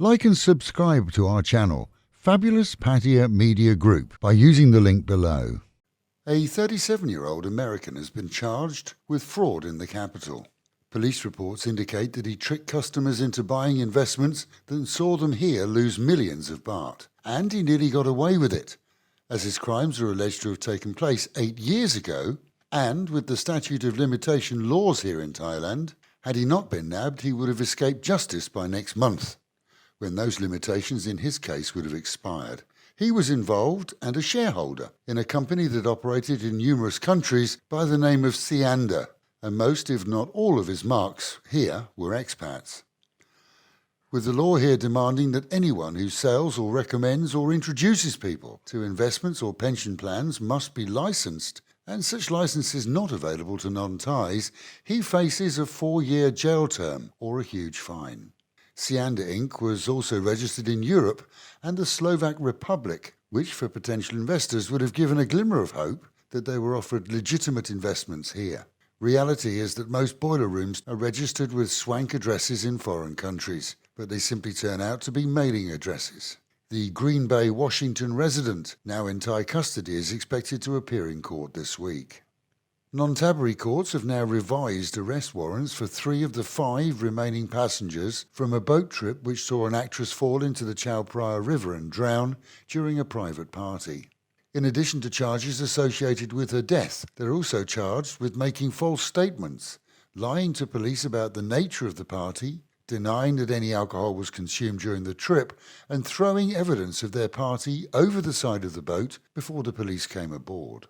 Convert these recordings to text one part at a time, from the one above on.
Like and subscribe to our channel, Fabulous Pattaya Media Group, by using the link below. A 37-year-old American has been charged with fraud in the capital. Police reports indicate that he tricked customers into buying investments that saw them here lose millions of baht. And he nearly got away with it, as his crimes are alleged to have taken place 8 years ago, and with the statute of limitation laws here in Thailand, had he not been nabbed, he would have escaped justice by next month, when those limitations in his case would have expired. He was involved and a shareholder in a company that operated in numerous countries by the name of Sianda, and most, if not all, of his marks here were expats. With the law here demanding that anyone who sells or recommends or introduces people to investments or pension plans must be licensed, and such licenses not available to non-Thais, he faces a 4-year jail term or a huge fine. Sianda Inc. was also registered in Europe and the Slovak Republic, which for potential investors would have given a glimmer of hope that they were offered legitimate investments here. Reality is that most boiler rooms are registered with swank addresses in foreign countries, but they simply turn out to be mailing addresses. The Green Bay, Washington resident, now in Thai custody, is expected to appear in court this week. Nonthaburi courts have now revised arrest warrants for 3 of the 5 remaining passengers from a boat trip which saw an actress fall into the Chao Phraya river and drown during a private party. In addition to charges associated with her death, they're also charged with making false statements, lying to police about the nature of the party, denying that any alcohol was consumed during the trip, and throwing evidence of their party over the side of the boat before the police came aboard.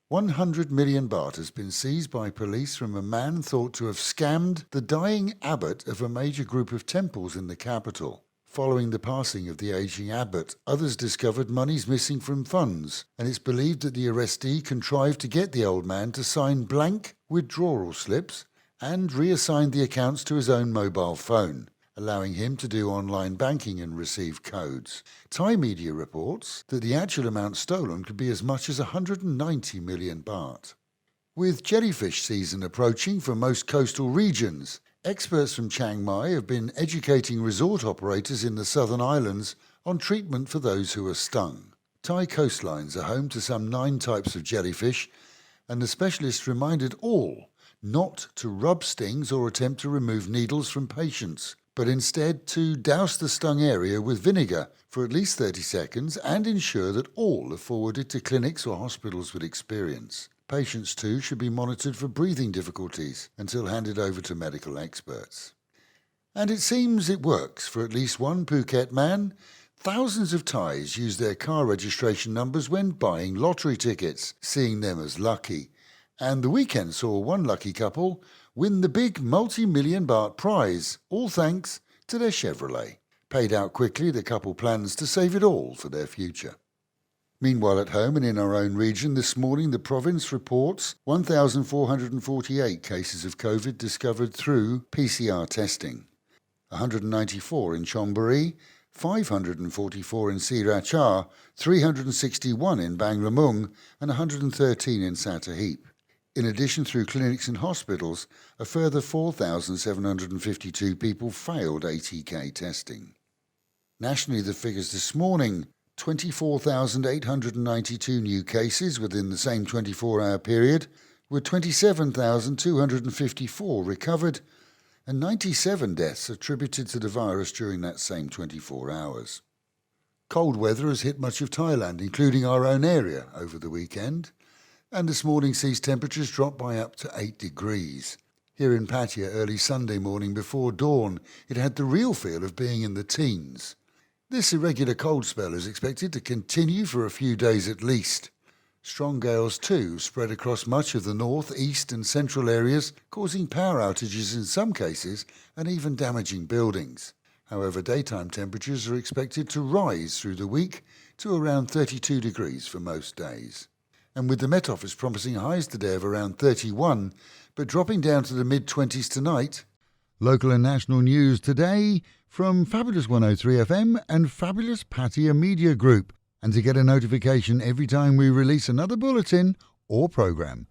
100 million baht has been seized by police from a man thought to have scammed the dying abbot of a major group of temples in the capital. Following the passing of the aging abbot, others discovered monies missing from funds, and it's believed that the arrestee contrived to get the old man to sign blank withdrawal slips and reassigned the accounts to his own mobile phone, allowing him to do online banking and receive codes. Thai media reports that the actual amount stolen could be as much as 190 million baht. With jellyfish season approaching for most coastal regions, experts from Chiang Mai have been educating resort operators in the southern islands on treatment for those who are stung. Thai coastlines are home to some 9 types of jellyfish, and the specialists reminded all not to rub stings or attempt to remove needles from patients, but instead to douse the stung area with vinegar for at least 30 seconds and ensure that all are forwarded to clinics or hospitals with experience. Patients too should be monitored for breathing difficulties until handed over to medical experts. And it seems it works for at least one Phuket man. Thousands of Thais use their car registration numbers when buying lottery tickets, seeing them as lucky. And the weekend saw one lucky couple win the big multi-million baht prize, all thanks to their Chevrolet. Paid out quickly, the couple plans to save it all for their future. Meanwhile, at home and in our own region, this morning the province reports 1,448 cases of COVID discovered through PCR testing. 194 in Chonburi, 544 in Sriracha, 361 in Banglamung, and 113 in Sattahip. In addition, through clinics and hospitals, a further 4,752 people failed ATK testing. Nationally, the figures this morning: 24,892 new cases within the same 24-hour period, with 27,254 recovered, and 97 deaths attributed to the virus during that same 24 hours. Cold weather has hit much of Thailand, including our own area, over the weekend, and this morning sees temperatures drop by up to 8 degrees. Here in Pattaya early Sunday morning before dawn, it had the real feel of being in the teens. This irregular cold spell is expected to continue for a few days at least. Strong gales too spread across much of the north, east and central areas, causing power outages in some cases and even damaging buildings. However, daytime temperatures are expected to rise through the week to around 32 degrees for most days. And with the Met Office promising highs today of around 31, but dropping down to the mid-20s tonight. Local and national news today from Fabulous 103 FM and Fabulous Pattaya Media Group. And to get a notification every time we release another bulletin or program,